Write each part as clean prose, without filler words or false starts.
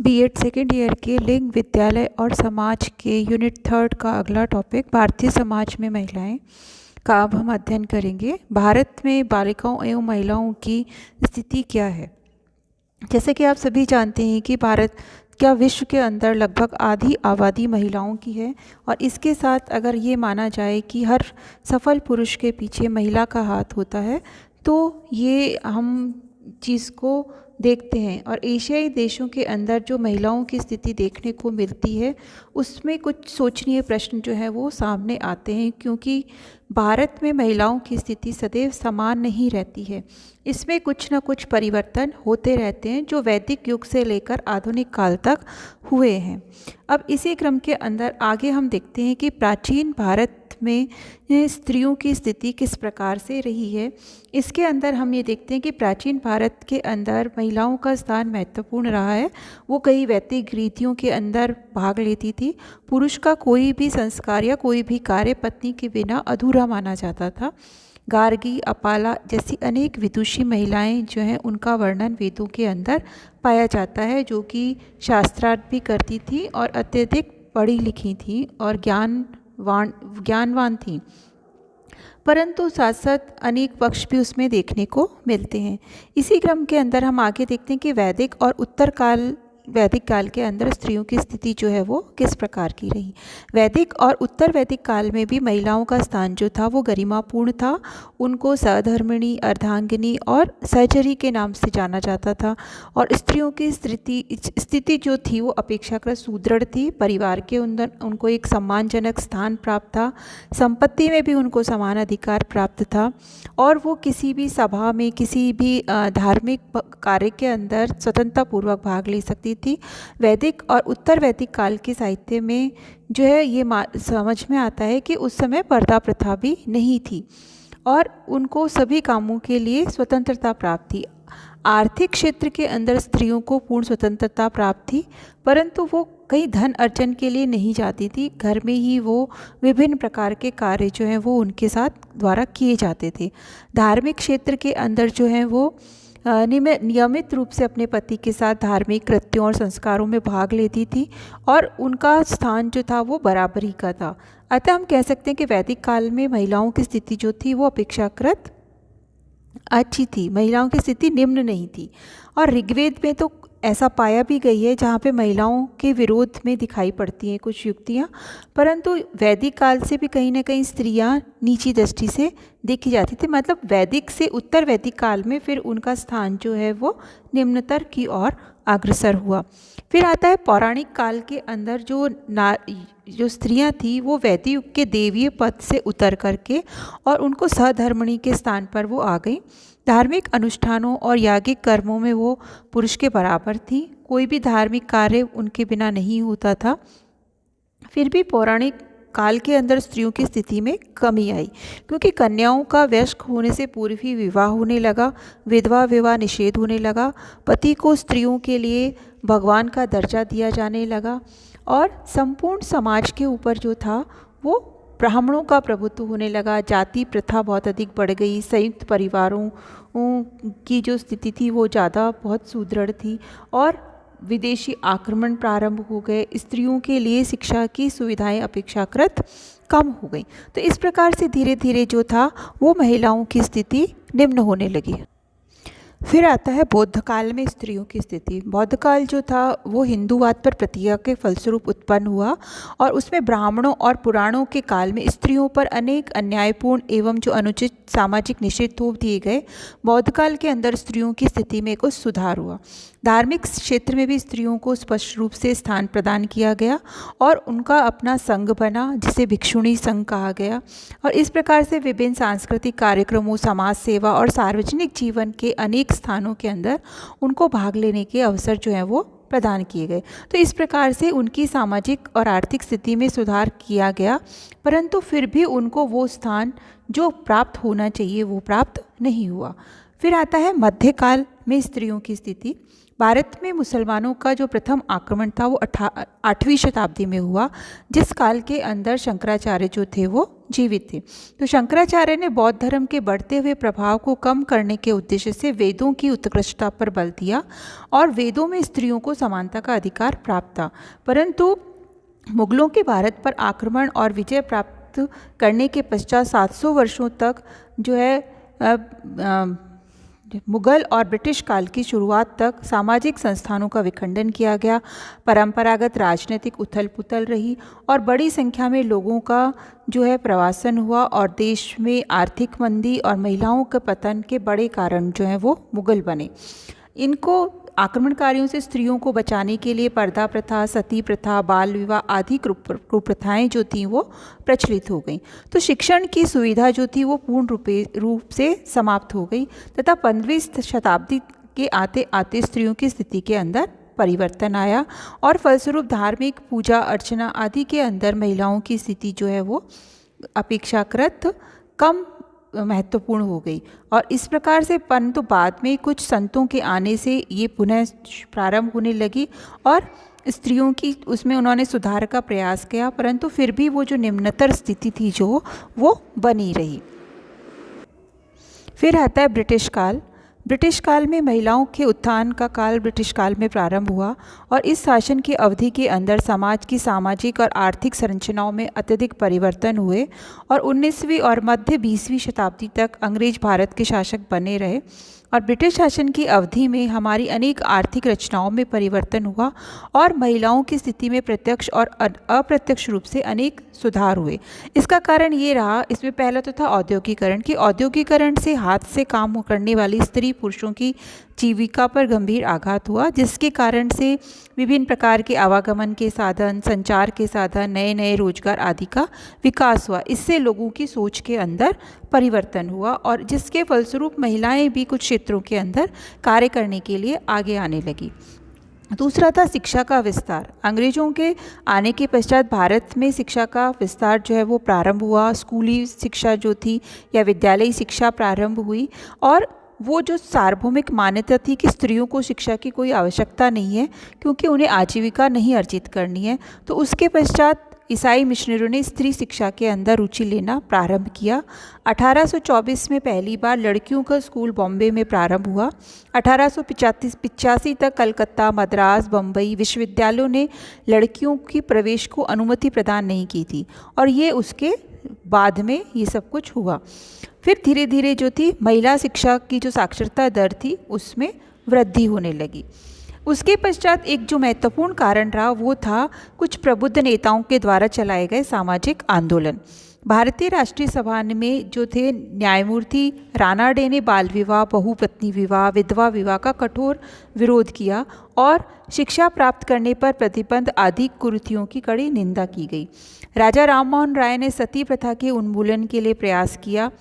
BEd second year के लिंग विद्यालय और समाज के यूनिट 3 का अगला टॉपिक भारतीय समाज में महिलाएं का अब हम अध्ययन करेंगे। भारत में बालिकाओं एवं महिलाओं की स्थिति क्या है। जैसे कि आप सभी जानते हैं कि भारत क्या विश्व के अंदर लगभग आधी आबादी महिलाओं की है और इसके साथ अगर ये माना जाए कि हर सफल पुरुष के पीछे महिला का हाथ होता है तो ये हम चीज़ को देखते हैं। और एशियाई देशों के अंदर जो महिलाओं की स्थिति देखने को मिलती है उसमें कुछ सोचनीय प्रश्न जो है वो सामने आते हैं, क्योंकि भारत में महिलाओं की स्थिति सदैव समान नहीं रहती है। इसमें कुछ न कुछ परिवर्तन होते रहते हैं जो वैदिक युग से लेकर आधुनिक काल तक हुए हैं। अब इसी क्रम के अंदर आगे हम देखते हैं कि प्राचीन भारत में स्त्रियों की स्थिति किस प्रकार से रही है। इसके अंदर हम ये देखते हैं कि प्राचीन भारत के अंदर महिलाओं का स्थान महत्वपूर्ण रहा है। वो कई वैदिक रीतियों के अंदर भाग लेती थी। पुरुष का कोई भी संस्कार या कोई भी कार्य पत्नी के बिना अधूरा माना जाता था। गार्गी, अपाला जैसी अनेक विदुषी महिलाएं जो हैं उनका वर्णन वेदों के अंदर पाया जाता है, जो कि शास्त्रार्थ भी करती थी और अत्यधिक पढ़ी लिखी थी और ज्ञानवान थी। परंतु साथ साथ अनेक पक्ष भी उसमें देखने को मिलते हैं। इसी क्रम के अंदर हम आगे देखते हैं कि वैदिक काल के अंदर स्त्रियों की स्थिति जो है वो किस प्रकार की रही। वैदिक और उत्तर वैदिक काल में भी महिलाओं का स्थान जो था वो गरिमापूर्ण था। उनको सधर्मिणी, अर्धांगिनी और सहचरी के नाम से जाना जाता था और स्त्रियों की स्थिति जो थी वो अपेक्षाकृत सुदृढ़ थी। परिवार के अंदर उनको एक सम्मानजनक स्थान प्राप्त था। संपत्ति में भी उनको समान अधिकार प्राप्त था और वो किसी भी सभा में, किसी भी धार्मिक कार्य के अंदर स्वतंत्रतापूर्वक भाग ले सकती थी। वैदिक और उत्तर वैदिक काल के साहित्य में जो है ये समझ में आता है कि उस समय पर्दा प्रथा भी नहीं थी और उनको सभी कामों के लिए स्वतंत्रता प्राप्त थी। आर्थिक क्षेत्र के अंदर स्त्रियों को पूर्ण स्वतंत्रता प्राप्त थी, परंतु वो कहीं धन अर्जन के लिए नहीं जाती थी। घर में ही वो विभिन्न प्रकार के कार्य जो हैं वो उनके साथ द्वारा किए जाते थे। धार्मिक क्षेत्र के अंदर जो है वो नियमित रूप से अपने पति के साथ धार्मिक कृत्यों और संस्कारों में भाग लेती थी और उनका स्थान जो था वो बराबरी का था। अतः हम कह सकते हैं कि वैदिक काल में महिलाओं की स्थिति जो थी वो अपेक्षाकृत अच्छी थी, महिलाओं की स्थिति निम्न नहीं थी। और ऋग्वेद में तो ऐसा पाया भी गई है जहाँ पे महिलाओं के विरोध में दिखाई पड़ती हैं कुछ युक्तियाँ, परंतु वैदिक काल से भी कहीं ना कहीं स्त्रियाँ नीची दृष्टि से देखी जाती थी। मतलब वैदिक से उत्तर वैदिक काल में फिर उनका स्थान जो है वो निम्नतर की ओर अग्रसर हुआ। फिर आता है पौराणिक काल के अंदर जो स्त्रियां थी वो वैदिक युग के देवीय पद से उतर करके और उनको सधर्मिणी के स्थान पर वो आ गई। धार्मिक अनुष्ठानों और यागिक कर्मों में वो पुरुष के बराबर थी। कोई भी धार्मिक कार्य उनके बिना नहीं होता था। फिर भी पौराणिक काल के अंदर स्त्रियों की स्थिति में कमी आई, क्योंकि कन्याओं का वयस्क होने से पूर्व ही विवाह होने लगा, विधवा विवाह निषेध होने लगा, पति को स्त्रियों के लिए भगवान का दर्जा दिया जाने लगा और संपूर्ण समाज के ऊपर जो था वो ब्राह्मणों का प्रभुत्व होने लगा। जाति प्रथा बहुत अधिक बढ़ गई। संयुक्त परिवारों की जो स्थिति थी वो बहुत सुदृढ़ थी और विदेशी आक्रमण प्रारंभ हो गए। स्त्रियों के लिए शिक्षा की सुविधाएं अपेक्षाकृत कम हो गई। तो इस प्रकार से धीरे धीरे जो था वो महिलाओं की स्थिति निम्न होने लगी। फिर आता है बौद्ध काल में स्त्रियों की स्थिति। बौद्ध काल जो था वो हिंदूवाद पर प्रतिक्रिया के फलस्वरूप उत्पन्न हुआ और उसमें ब्राह्मणों और पुराणों के काल में स्त्रियों पर अनेक अन्यायपूर्ण एवं जो अनुचित सामाजिक निषेध थोप दिए गए। बौद्ध काल के अंदर स्त्रियों की स्थिति में कुछ सुधार हुआ। धार्मिक क्षेत्र में भी स्त्रियों को स्पष्ट रूप से स्थान प्रदान किया गया और उनका अपना संघ बना, जिसे भिक्षुणी संघ कहा गया। और इस प्रकार से विभिन्न सांस्कृतिक कार्यक्रमों, समाज सेवा और सार्वजनिक जीवन के अनेक स्थानों के अंदर उनको भाग लेने के अवसर जो हैं वो प्रदान किए गए। तो इस प्रकार से उनकी सामाजिक और आर्थिक स्थिति में सुधार किया गया, परंतु फिर भी उनको वो स्थान जो प्राप्त होना चाहिए वो प्राप्त नहीं हुआ। फिर आता है मध्यकाल में स्त्रियों की स्थिति। भारत में मुसलमानों का जो प्रथम आक्रमण था वो 8वीं शताब्दी में हुआ, जिस काल के अंदर शंकराचार्य जो थे वो जीवित थे। तो शंकराचार्य ने बौद्ध धर्म के बढ़ते हुए प्रभाव को कम करने के उद्देश्य से वेदों की उत्कृष्टता पर बल दिया और वेदों में स्त्रियों को समानता का अधिकार प्राप्त था। परंतु मुगलों के भारत पर आक्रमण और विजय प्राप्त करने के पश्चात 700 वर्षों तक जो है मुगल और ब्रिटिश काल की शुरुआत तक सामाजिक संस्थानों का विखंडन किया गया, परंपरागत राजनीतिक उथल पुथल रही और बड़ी संख्या में लोगों का जो है प्रवासन हुआ और देश में आर्थिक मंदी और महिलाओं के पतन के बड़े कारण जो हैं वो मुगल बने। इनको आक्रमणकारियों से स्त्रियों को बचाने के लिए पर्दा प्रथा, सती प्रथा, बाल विवाह आदि कुप्रथाएं जो थीं वो प्रचलित हो गईं। तो शिक्षण की सुविधा जो थी वो पूर्ण रूप से समाप्त हो गई तथा 15वीं शताब्दी के आते आते स्त्रियों की स्थिति के अंदर परिवर्तन आया और फलस्वरूप धार्मिक पूजा अर्चना आदि के अंदर महिलाओं की स्थिति जो है वो अपेक्षाकृत कम महत्वपूर्ण हो गई। और इस प्रकार से परंतु बाद में कुछ संतों के आने से ये पुनः प्रारंभ होने लगी और स्त्रियों की उसमें उन्होंने सुधार का प्रयास किया, परंतु फिर भी वो जो निम्नतर स्थिति थी जो वो बनी रही। फिर आता है ब्रिटिश काल। ब्रिटिश काल में महिलाओं के उत्थान का काल ब्रिटिश काल में प्रारंभ हुआ और इस शासन की अवधि के अंदर समाज की सामाजिक और आर्थिक संरचनाओं में अत्यधिक परिवर्तन हुए और 19वीं और मध्य 20वीं शताब्दी तक अंग्रेज भारत के शासक बने रहे और ब्रिटिश शासन की अवधि में हमारी अनेक आर्थिक रचनाओं में परिवर्तन हुआ और महिलाओं की स्थिति में प्रत्यक्ष और अप्रत्यक्ष रूप से अनेक सुधार हुए। इसका कारण ये रहा, इसमें पहला तो था औद्योगिकरण कि औद्योगिकरण से हाथ से काम करने वाली स्त्री पुरुषों की जीविका पर गंभीर आघात हुआ, जिसके कारण से विभिन्न प्रकार के आवागमन के साधन, संचार के साधन, नए नए रोजगार आदि का विकास हुआ। इससे लोगों की सोच के अंदर परिवर्तन हुआ और जिसके फलस्वरूप महिलाएं भी कुछ क्षेत्रों के अंदर कार्य करने के लिए आगे आने लगी। दूसरा था शिक्षा का विस्तार। अंग्रेजों के आने के पश्चात भारत में शिक्षा का विस्तार जो है वो प्रारंभ हुआ। स्कूली शिक्षा जो थी या विद्यालयी शिक्षा प्रारंभ हुई और वो जो सार्वभौमिक मान्यता थी कि स्त्रियों को शिक्षा की कोई आवश्यकता नहीं है क्योंकि उन्हें आजीविका नहीं अर्जित करनी है, तो उसके पश्चात ईसाई मिशनरियों ने स्त्री शिक्षा के अंदर रुचि लेना प्रारंभ किया। 1824 में पहली बार लड़कियों का स्कूल बॉम्बे में प्रारंभ हुआ। 1885 तक कलकत्ता, मद्रास, बम्बई विश्वविद्यालयों ने लड़कियों की प्रवेश को अनुमति प्रदान नहीं की थी और ये उसके बाद में ये सब कुछ हुआ। फिर धीरे धीरे जो थी महिला शिक्षा की जो साक्षरता दर थी उसमें वृद्धि होने लगी। उसके पश्चात एक जो महत्वपूर्ण कारण रहा वो था कुछ प्रबुद्ध नेताओं के द्वारा चलाए गए सामाजिक आंदोलन। भारतीय राष्ट्रीय सभा में जो थे न्यायमूर्ति रानाडे ने बाल विवाह, बहुपत्नी विवाह, विधवा विवाह का कठोर विरोध किया और शिक्षा प्राप्त करने पर प्रतिबंध आदि कुरीतियों की कड़ी निंदा की गई। राजा राममोहन राय ने सती प्रथा के उन्मूलन के लिए प्रयास किया।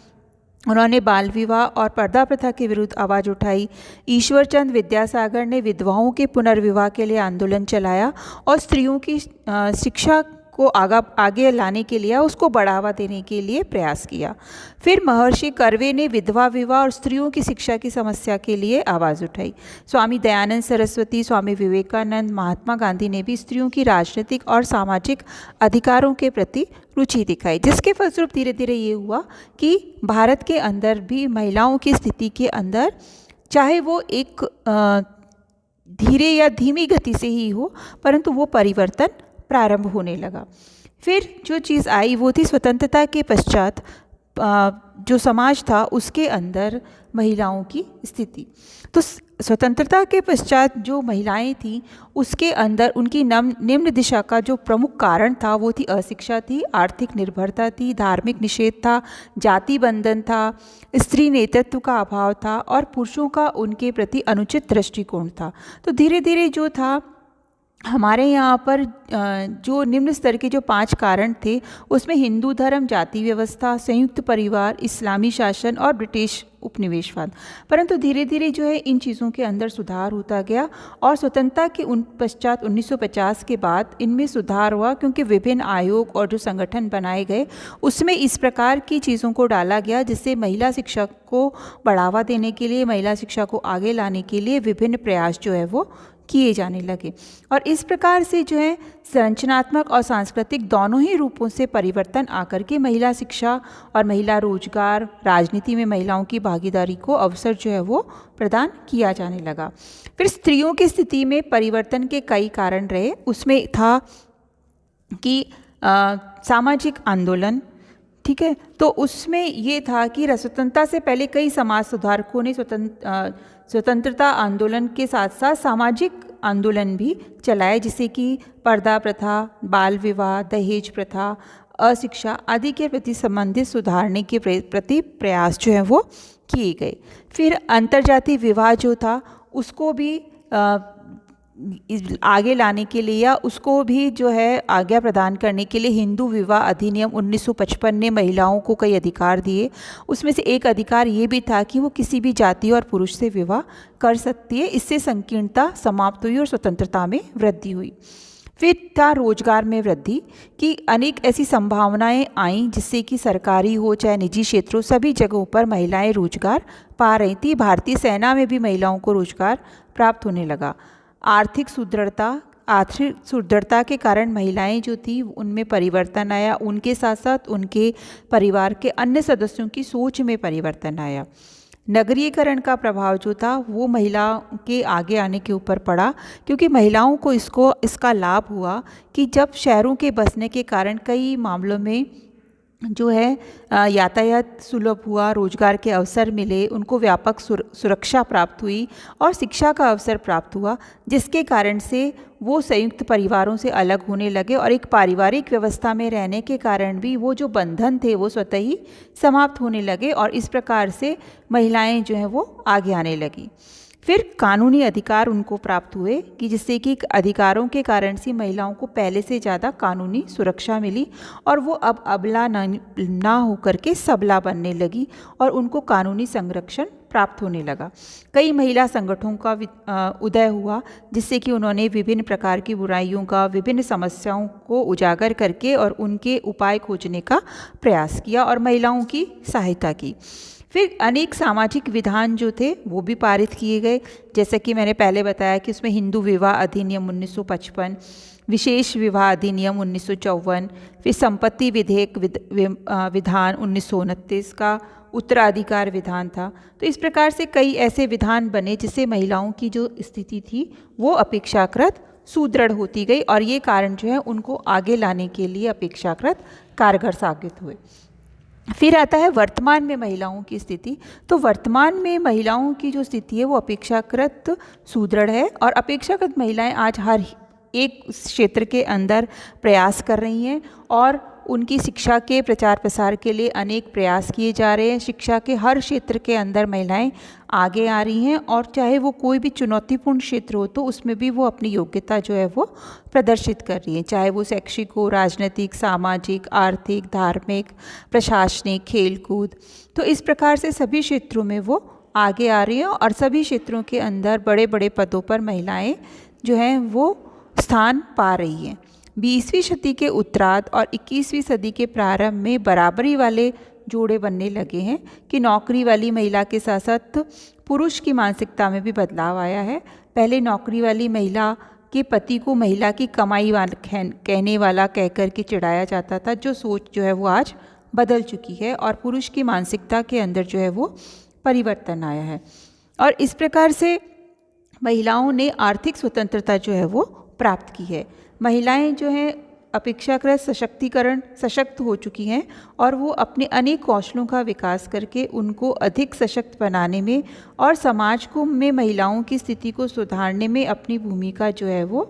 उन्होंने बाल विवाह और पर्दा प्रथा के विरुद्ध आवाज़ उठाई। ईश्वरचंद विद्यासागर ने विधवाओं के पुनर्विवाह के लिए आंदोलन चलाया और स्त्रियों की शिक्षा को आगे लाने के लिए उसको बढ़ावा देने के लिए प्रयास किया। फिर महर्षि कर्वे ने विधवा विवाह और स्त्रियों की शिक्षा की समस्या के लिए आवाज़ उठाई। स्वामी दयानंद सरस्वती, स्वामी विवेकानंद, महात्मा गांधी ने भी स्त्रियों की राजनीतिक और सामाजिक अधिकारों के प्रति रुचि दिखाई, जिसके फलस्वरूप धीरे धीरे ये हुआ कि भारत के अंदर भी महिलाओं की स्थिति के अंदर चाहे वो एक धीरे या धीमी गति से ही हो, परंतु वो परिवर्तन प्रारंभ होने लगा। फिर जो चीज़ आई वो थी स्वतंत्रता के पश्चात जो समाज था उसके अंदर महिलाओं की स्थिति। तो स्वतंत्रता के पश्चात जो महिलाएं थीं उसके अंदर उनकी निम्न दिशा का जो प्रमुख कारण था वो थी अशिक्षा थी, आर्थिक निर्भरता थी, धार्मिक निषेध था, जाति बंधन था, स्त्री नेतृत्व का अभाव था और पुरुषों का उनके प्रति अनुचित दृष्टिकोण था। तो धीरे धीरे जो था हमारे यहाँ पर जो निम्न स्तर के जो 5 कारण थे उसमें हिंदू धर्म, जाति व्यवस्था, संयुक्त परिवार, इस्लामी शासन और ब्रिटिश उपनिवेशवाद। परंतु धीरे धीरे जो है इन चीज़ों के अंदर सुधार होता गया और स्वतंत्रता के पश्चात 1950 के बाद इनमें सुधार हुआ, क्योंकि विभिन्न आयोग और जो संगठन बनाए गए उसमें इस प्रकार की चीज़ों को डाला गया जिससे महिला शिक्षा को बढ़ावा देने के लिए, महिला शिक्षा को आगे लाने के लिए विभिन्न प्रयास जो है वो किए जाने लगे। और इस प्रकार से जो है संरचनात्मक और सांस्कृतिक दोनों ही रूपों से परिवर्तन आकर के महिला शिक्षा और महिला रोजगार, राजनीति में महिलाओं की भागीदारी को अवसर जो है वो प्रदान किया जाने लगा। फिर स्त्रियों की स्थिति में परिवर्तन के कई कारण रहे। उसमें था कि सामाजिक आंदोलन, ठीक है, तो उसमें ये था कि स्वतंत्रता से पहले कई समाज सुधारकों ने स्वतंत्रता आंदोलन के साथ साथ सामाजिक आंदोलन भी चलाए, जैसे कि पर्दा प्रथा, बाल विवाह, दहेज प्रथा, अशिक्षा आदि के प्रति संबंधित सुधारने के प्रति प्रयास जो है वो किए गए। फिर अंतर्जातीय विवाह जो था उसको भी आगे लाने के लिए या उसको भी जो है आज्ञा प्रदान करने के लिए हिंदू विवाह अधिनियम 1955 ने महिलाओं को कई अधिकार दिए। उसमें से एक अधिकार ये भी था कि वो किसी भी जाति और पुरुष से विवाह कर सकती है। इससे संकीर्णता समाप्त हुई और स्वतंत्रता में वृद्धि हुई। फिर था रोजगार में वृद्धि की अनेक ऐसी संभावनाएं आईं जिससे कि सरकारी हो चाहे निजी क्षेत्रों सभी जगहों पर महिलाएं रोजगार पा रही थी। भारतीय सेना में भी महिलाओं को रोजगार प्राप्त होने लगा। आर्थिक सुदृढ़ता के कारण महिलाएं जो थी उनमें परिवर्तन आया, उनके साथ साथ उनके परिवार के अन्य सदस्यों की सोच में परिवर्तन आया। नगरीकरण का प्रभाव जो था वो महिला के आगे आने के ऊपर पड़ा, क्योंकि महिलाओं को इसका लाभ हुआ कि जब शहरों के बसने के कारण कई मामलों में जो है यातायात सुलभ हुआ, रोजगार के अवसर मिले, उनको व्यापक सुरक्षा प्राप्त हुई और शिक्षा का अवसर प्राप्त हुआ, जिसके कारण से वो संयुक्त परिवारों से अलग होने लगे और एक पारिवारिक व्यवस्था में रहने के कारण भी वो जो बंधन थे वो स्वतः ही समाप्त होने लगे और इस प्रकार से महिलाएं जो हैं वो आगे आने लगी। फिर कानूनी अधिकार उनको प्राप्त हुए कि जिससे कि अधिकारों के कारण से महिलाओं को पहले से ज़्यादा कानूनी सुरक्षा मिली और वो अब अबला ना होकर के सबला बनने लगी और उनको कानूनी संरक्षण प्राप्त होने लगा। कई महिला संगठनों का उदय हुआ जिससे कि उन्होंने विभिन्न प्रकार की बुराइयों का, विभिन्न समस्याओं को उजागर करके और उनके उपाय खोजने का प्रयास किया और महिलाओं की सहायता की। फिर अनेक सामाजिक विधान जो थे वो भी पारित किए गए, जैसा कि मैंने पहले बताया कि उसमें हिंदू विवाह अधिनियम 1955, विशेष विवाह अधिनियम 1954, फिर संपत्ति विधेयक विधान 1929 का उत्तराधिकार विधान था। तो इस प्रकार से कई ऐसे विधान बने जिससे महिलाओं की जो स्थिति थी वो अपेक्षाकृत सुदृढ़ होती गई और ये कारण जो है उनको आगे लाने के लिए अपेक्षाकृत कारगर साबित हुए। फिर आता है वर्तमान में महिलाओं की स्थिति। तो वर्तमान में महिलाओं की जो स्थिति है वो अपेक्षाकृत सुदृढ़ है और अपेक्षाकृत महिलाएं आज हर एक क्षेत्र के अंदर प्रयास कर रही हैं और उनकी शिक्षा के प्रचार प्रसार के लिए अनेक प्रयास किए जा रहे हैं। शिक्षा के हर क्षेत्र के अंदर महिलाएं आगे आ रही हैं और चाहे वो कोई भी चुनौतीपूर्ण क्षेत्र हो तो उसमें भी वो अपनी योग्यता जो है वो प्रदर्शित कर रही हैं, चाहे वो शैक्षिक हो, राजनीतिक, सामाजिक, आर्थिक, धार्मिक, प्रशासनिक, खेलकूद। तो इस प्रकार से सभी क्षेत्रों में वो आगे आ रही हैं और सभी क्षेत्रों के अंदर बड़े बड़े पदों पर महिलाएं जो हैं वो स्थान पा रही हैं। 20वीं शताब्दी के उत्तरार्ध और 21वीं सदी के प्रारंभ में बराबरी वाले जोड़े बनने लगे हैं कि नौकरी वाली महिला के साथ साथ पुरुष की मानसिकता में भी बदलाव आया है। पहले नौकरी वाली महिला के पति को महिला की कमाई कहने वाला कहकर के चिढ़ाया जाता था, जो सोच जो है वो आज बदल चुकी है और पुरुष की मानसिकता के अंदर जो है वो परिवर्तन आया है और इस प्रकार से महिलाओं ने आर्थिक स्वतंत्रता जो है वो प्राप्त की है। महिलाएं जो हैं अपेक्षाकृत सशक्त हो चुकी हैं और वो अपने अनेक कौशलों का विकास करके उनको अधिक सशक्त बनाने में और समाज को में महिलाओं की स्थिति को सुधारने में अपनी भूमिका जो है वो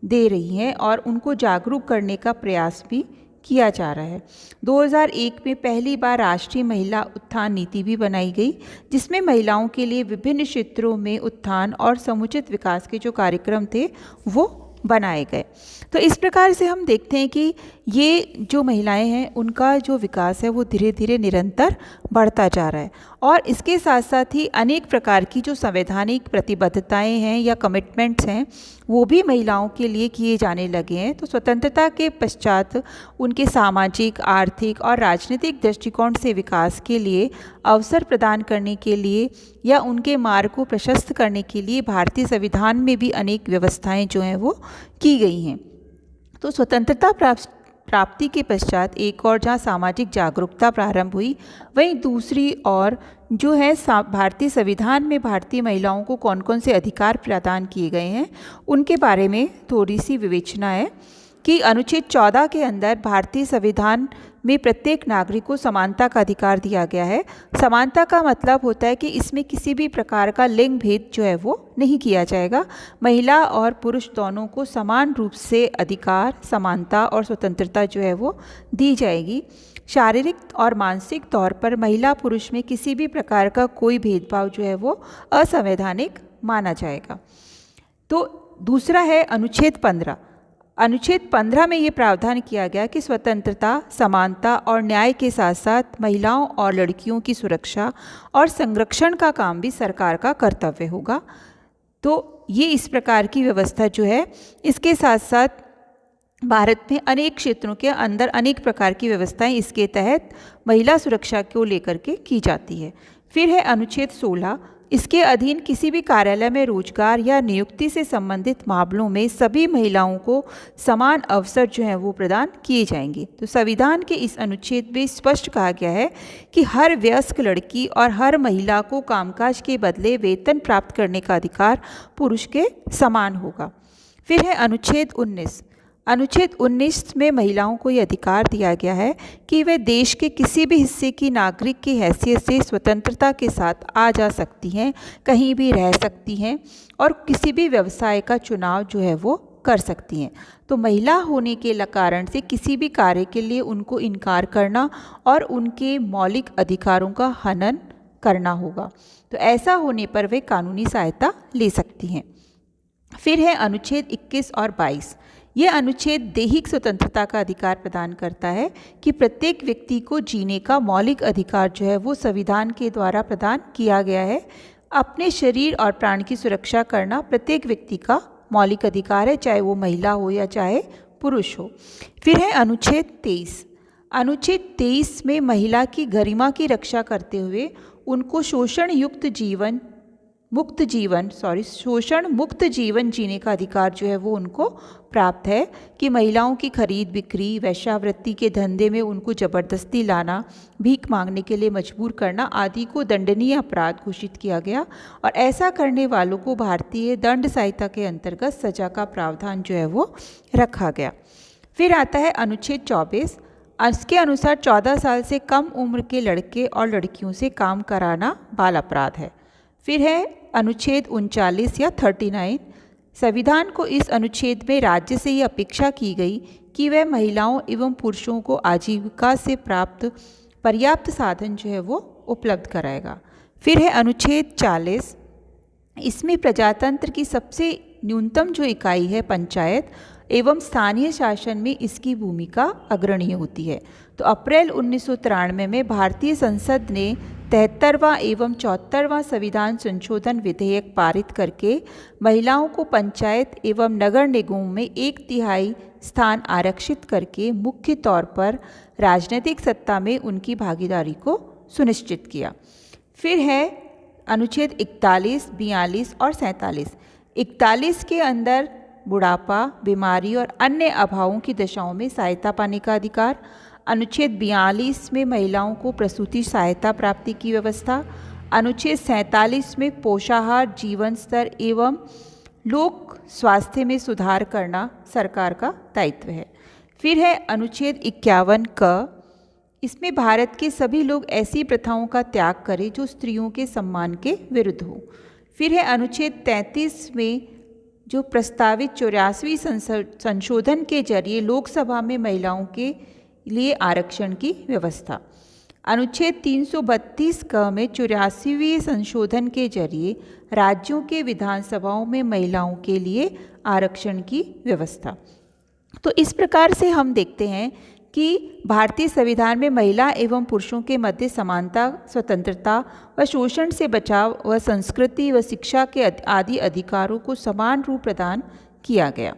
दे रही हैं और उनको जागरूक करने का प्रयास भी किया जा रहा है। 2001 में पहली बार राष्ट्रीय महिला उत्थान नीति भी बनाई गई जिसमें महिलाओं के लिए विभिन्न क्षेत्रों में उत्थान और समुचित विकास के जो कार्यक्रम थे वो बनाए गए। तो इस प्रकार से हम देखते हैं कि ये जो महिलाएं हैं उनका जो विकास है वो धीरे धीरे निरंतर बढ़ता जा रहा है और इसके साथ साथ ही अनेक प्रकार की जो संवैधानिक प्रतिबद्धताएं हैं या कमिटमेंट्स हैं वो भी महिलाओं के लिए किए जाने लगे हैं। तो स्वतंत्रता के पश्चात उनके सामाजिक, आर्थिक और राजनीतिक दृष्टिकोण से विकास के लिए अवसर प्रदान करने के लिए या उनके मार्ग को प्रशस्त करने के लिए भारतीय संविधान में भी अनेक व्यवस्थाएं जो हैं वो की गई हैं। तो स्वतंत्रता प्राप्ति के पश्चात एक और जहाँ सामाजिक जागरूकता प्रारंभ हुई, वहीं दूसरी ओर जो है भारतीय संविधान में भारतीय महिलाओं को कौन कौन से अधिकार प्रदान किए गए हैं उनके बारे में थोड़ी सी विवेचना है कि अनुच्छेद 14 के अंदर भारतीय संविधान में प्रत्येक नागरिक को समानता का अधिकार दिया गया है। समानता का मतलब होता है कि इसमें किसी भी प्रकार का लिंग भेद जो है वो नहीं किया जाएगा। महिला और पुरुष दोनों को समान रूप से अधिकार, समानता और स्वतंत्रता जो है वो दी जाएगी। शारीरिक और मानसिक तौर पर महिला पुरुष में किसी भी प्रकार का कोई भेदभाव जो है वो असंवैधानिक माना जाएगा। तो दूसरा है अनुच्छेद 15। अनुच्छेद 15 में ये प्रावधान किया गया कि स्वतंत्रता, समानता और न्याय के साथ साथ महिलाओं और लड़कियों की सुरक्षा और संरक्षण का काम भी सरकार का कर्तव्य होगा। तो ये इस प्रकार की व्यवस्था जो है, इसके साथ साथ भारत में अनेक क्षेत्रों के अंदर अनेक प्रकार की व्यवस्थाएं इसके तहत महिला सुरक्षा को लेकर के की जाती है। फिर है अनुच्छेद 16। इसके अधीन किसी भी कार्यालय में रोजगार या नियुक्ति से संबंधित मामलों में सभी महिलाओं को समान अवसर जो हैं वो प्रदान किए जाएंगे। तो संविधान के इस अनुच्छेद में स्पष्ट कहा गया है कि हर वयस्क लड़की और हर महिला को कामकाज के बदले वेतन प्राप्त करने का अधिकार पुरुष के समान होगा। फिर है अनुच्छेद 19। अनुच्छेद 19 में महिलाओं को ये अधिकार दिया गया है कि वे देश के किसी भी हिस्से की नागरिक की हैसियत से स्वतंत्रता के साथ आ जा सकती हैं, कहीं भी रह सकती हैं और किसी भी व्यवसाय का चुनाव जो है वो कर सकती हैं। तो महिला होने के कारण से किसी भी कार्य के लिए उनको इनकार करना और उनके मौलिक अधिकारों का हनन करना होगा। तो ऐसा होने पर वे कानूनी सहायता ले सकती हैं। फिर है अनुच्छेद 21 और 22। ये अनुच्छेद दैहिक स्वतंत्रता का अधिकार प्रदान करता है कि प्रत्येक व्यक्ति को जीने का मौलिक अधिकार जो है वो संविधान के द्वारा प्रदान किया गया है। अपने शरीर और प्राण की सुरक्षा करना प्रत्येक व्यक्ति का मौलिक अधिकार है, चाहे वो महिला हो या चाहे पुरुष हो। फिर है अनुच्छेद 23। अनुच्छेद 23 में महिला की गरिमा की रक्षा करते हुए उनको शोषण मुक्त जीवन जीने का अधिकार जो है वो उनको प्राप्त है कि महिलाओं की खरीद बिक्री, वेश्यावृत्ति के धंधे में उनको जबरदस्ती लाना, भीख मांगने के लिए मजबूर करना आदि को दंडनीय अपराध घोषित किया गया और ऐसा करने वालों को भारतीय दंड संहिता के अंतर्गत सजा का प्रावधान जो है वो रखा गया। फिर आता है अनुच्छेद 24। इसके अनुसार 14 साल से कम उम्र के लड़के और लड़कियों से काम कराना बाल अपराध है। फिर है अनुच्छेद 39 या 39। संविधान को इस अनुच्छेद में राज्य से ये अपेक्षा की गई कि वह महिलाओं एवं पुरुषों को आजीविका से प्राप्त पर्याप्त साधन जो है वो उपलब्ध कराएगा। फिर है अनुच्छेद 40। इसमें प्रजातंत्र की सबसे न्यूनतम जो इकाई है पंचायत एवं स्थानीय शासन में इसकी भूमिका अग्रणीय होती है। तो अप्रैल 1993 में भारतीय संसद ने 73वां एवं 74वां संविधान संशोधन विधेयक पारित करके महिलाओं को पंचायत एवं नगर निगमों में 1/3 स्थान आरक्षित करके मुख्य तौर पर राजनीतिक सत्ता में उनकी भागीदारी को सुनिश्चित किया। फिर है अनुच्छेद 41, 42 और 47। 41 के अंदर बुढ़ापा, बीमारी और अन्य अभावों की दशाओं में सहायता पाने का अधिकार। अनुच्छेद 42 में महिलाओं को प्रसूति सहायता प्राप्ति की व्यवस्था। अनुच्छेद 47 में पोषाहार, जीवन स्तर एवं लोक स्वास्थ्य में सुधार करना सरकार का दायित्व है। फिर है अनुच्छेद 51 क। इसमें भारत के सभी लोग ऐसी प्रथाओं का त्याग करें जो स्त्रियों के सम्मान के विरुद्ध हो। फिर है अनुच्छेद 33 में जो प्रस्तावित 84वीं संशोधन के जरिए लोकसभा में महिलाओं के लिए आरक्षण की व्यवस्था। अनुच्छेद 332 क में 84वें संशोधन के जरिए राज्यों के विधानसभाओं में महिलाओं के लिए आरक्षण की व्यवस्था। तो इस प्रकार से हम देखते हैं कि भारतीय संविधान में महिला एवं पुरुषों के मध्य समानता, स्वतंत्रता व शोषण से बचाव व संस्कृति व शिक्षा के आदि अधिकारों को समान रूप प्रदान किया गया।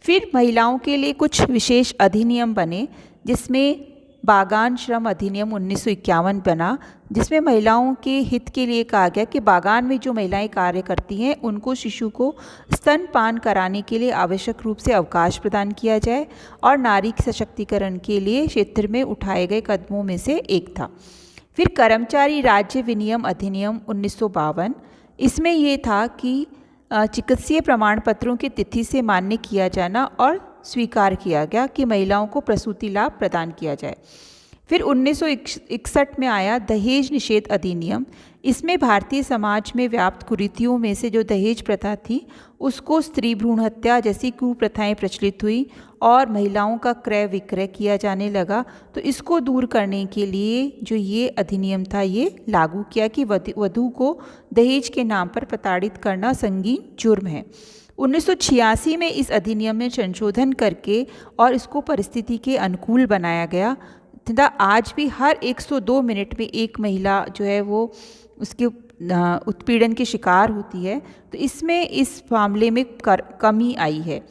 फिर महिलाओं के लिए कुछ विशेष अधिनियम बने, जिसमें बागान श्रम अधिनियम 1951 बना, जिसमें महिलाओं के हित के लिए कहा गया कि बागान में जो महिलाएं कार्य करती हैं उनको शिशु को स्तनपान कराने के लिए आवश्यक रूप से अवकाश प्रदान किया जाए, और नारी सशक्तिकरण के लिए क्षेत्र में उठाए गए कदमों में से एक था। फिर कर्मचारी राज्य विनियम अधिनियम 1952, इसमें ये था कि चिकित्सीय प्रमाण पत्रों की तिथि से मान्य किया जाना और स्वीकार किया गया कि महिलाओं को प्रसूति लाभ प्रदान किया जाए। फिर 1961 में आया दहेज निषेध अधिनियम। इसमें भारतीय समाज में व्याप्त कुरीतियों में से जो दहेज प्रथा थी उसको स्त्री भ्रूण हत्या जैसी कुप्रथाएं प्रचलित हुई और महिलाओं का क्रय विक्रय किया जाने लगा। तो इसको दूर करने के लिए जो ये अधिनियम था ये लागू किया कि वधू को दहेज के नाम पर प्रताड़ित करना संगीन जुर्म है। 1986 में इस अधिनियम में संशोधन करके और इसको परिस्थिति के अनुकूल बनाया गया तथा आज भी हर 102 मिनट में एक महिला जो है वो उसके उत्पीड़न की शिकार होती है। तो इसमें इस मामले में कमी आई है।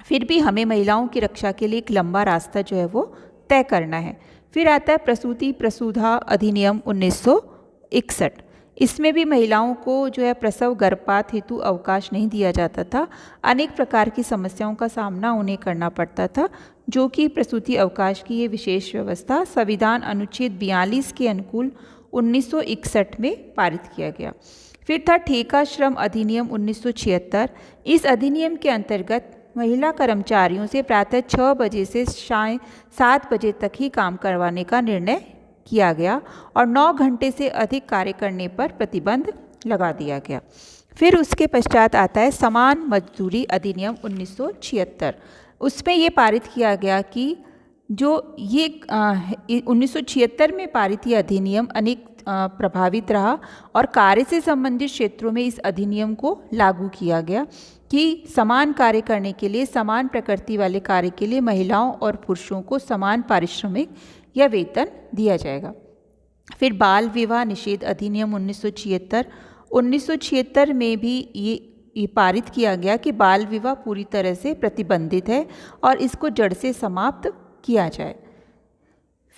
फिर भी हमें महिलाओं की रक्षा के लिए एक लंबा रास्ता जो है वो तय करना है। फिर आता है प्रसूति प्रसूधा अधिनियम 1961। इसमें भी महिलाओं को जो है प्रसव गर्भपात हेतु अवकाश नहीं दिया जाता था। अनेक प्रकार की समस्याओं का सामना उन्हें करना पड़ता था, जो कि प्रसूति अवकाश की ये विशेष व्यवस्था संविधान अनुच्छेद 42 के अनुकूल 1961 में पारित किया गया। फिर था ठेका श्रम अधिनियम 1976। इस अधिनियम के अंतर्गत महिला कर्मचारियों से प्रातः 6 बजे से शाम 7 बजे तक ही काम करवाने का निर्णय किया गया और 9 घंटे से अधिक कार्य करने पर प्रतिबंध लगा दिया गया। फिर उसके पश्चात आता है समान मजदूरी अधिनियम 1976। उसमें ये पारित किया गया कि जो ये 1976 में पारित यह अधिनियम अनेक प्रभावित रहा और कार्य से संबंधित क्षेत्रों में इस अधिनियम को लागू किया गया कि समान कार्य करने के लिए, समान प्रकृति वाले कार्य के लिए महिलाओं और पुरुषों को समान पारिश्रमिक या वेतन दिया जाएगा। फिर बाल विवाह निषेध अधिनियम 1976। 1976 में भी ये पारित किया गया कि बाल विवाह पूरी तरह से प्रतिबंधित है और इसको जड़ से समाप्त किया जाए।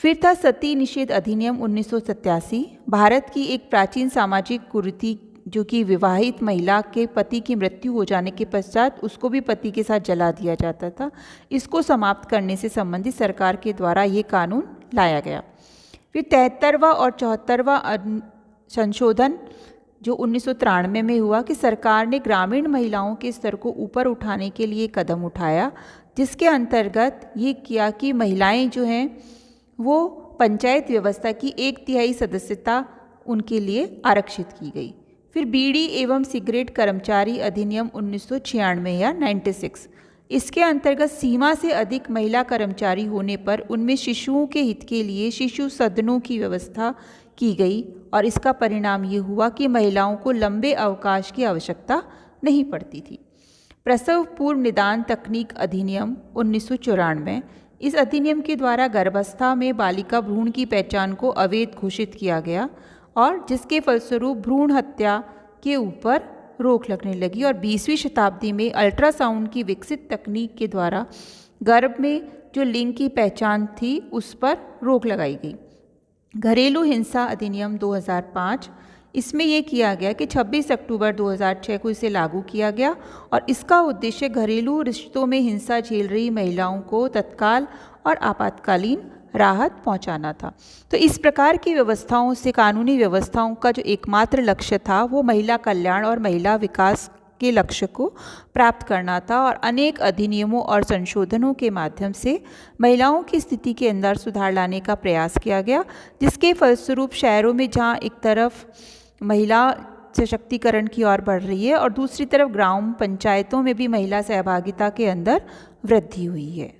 फिर था सती निषेध अधिनियम 1987। भारत की एक प्राचीन सामाजिक कुरीति जो कि विवाहित महिला के पति की मृत्यु हो जाने के पश्चात उसको भी पति के साथ जला दिया जाता था, इसको समाप्त करने से संबंधित सरकार के द्वारा ये कानून लाया गया। फिर 73वां और 74वां संशोधन जो 1993 में हुआ कि सरकार ने ग्रामीण महिलाओं के स्तर को ऊपर उठाने के लिए कदम उठाया, जिसके अंतर्गत ये किया कि महिलाएं जो हैं वो पंचायत व्यवस्था की 1/3 सदस्यता उनके लिए आरक्षित की गई। फिर बीड़ी एवं सिगरेट कर्मचारी अधिनियम 1996 या 96। इसके अंतर्गत सीमा से अधिक महिला कर्मचारी होने पर उनमें शिशुओं के हित के लिए शिशु सदनों की व्यवस्था की गई और इसका परिणाम ये हुआ कि महिलाओं को लंबे अवकाश की आवश्यकता नहीं पड़ती थी। प्रसव पूर्व निदान तकनीक अधिनियम 1994। इस अधिनियम के द्वारा गर्भावस्था में बालिका भ्रूण की पहचान को अवैध घोषित किया गया और जिसके फलस्वरूप भ्रूण हत्या के ऊपर रोक लगने लगी और 20वीं शताब्दी में अल्ट्रासाउंड की विकसित तकनीक के द्वारा गर्भ में जो लिंग की पहचान थी उस पर रोक लगाई गई। घरेलू हिंसा अधिनियम 2005। इसमें यह किया गया कि 26 अक्टूबर 2006 को इसे लागू किया गया और इसका उद्देश्य घरेलू रिश्तों में हिंसा झेल रही महिलाओं को तत्काल और आपातकालीन राहत पहुंचाना था। तो इस प्रकार की व्यवस्थाओं से कानूनी व्यवस्थाओं का जो एकमात्र लक्ष्य था वो महिला कल्याण और महिला विकास के लक्ष्य को प्राप्त करना था और अनेक अधिनियमों और संशोधनों के माध्यम से महिलाओं की स्थिति के अंदर सुधार लाने का प्रयास किया गया, जिसके फलस्वरूप शहरों में जहाँ एक तरफ महिला सशक्तिकरण की ओर बढ़ रही है और दूसरी तरफ ग्राम पंचायतों में भी महिला सहभागिता के अंदर वृद्धि हुई है।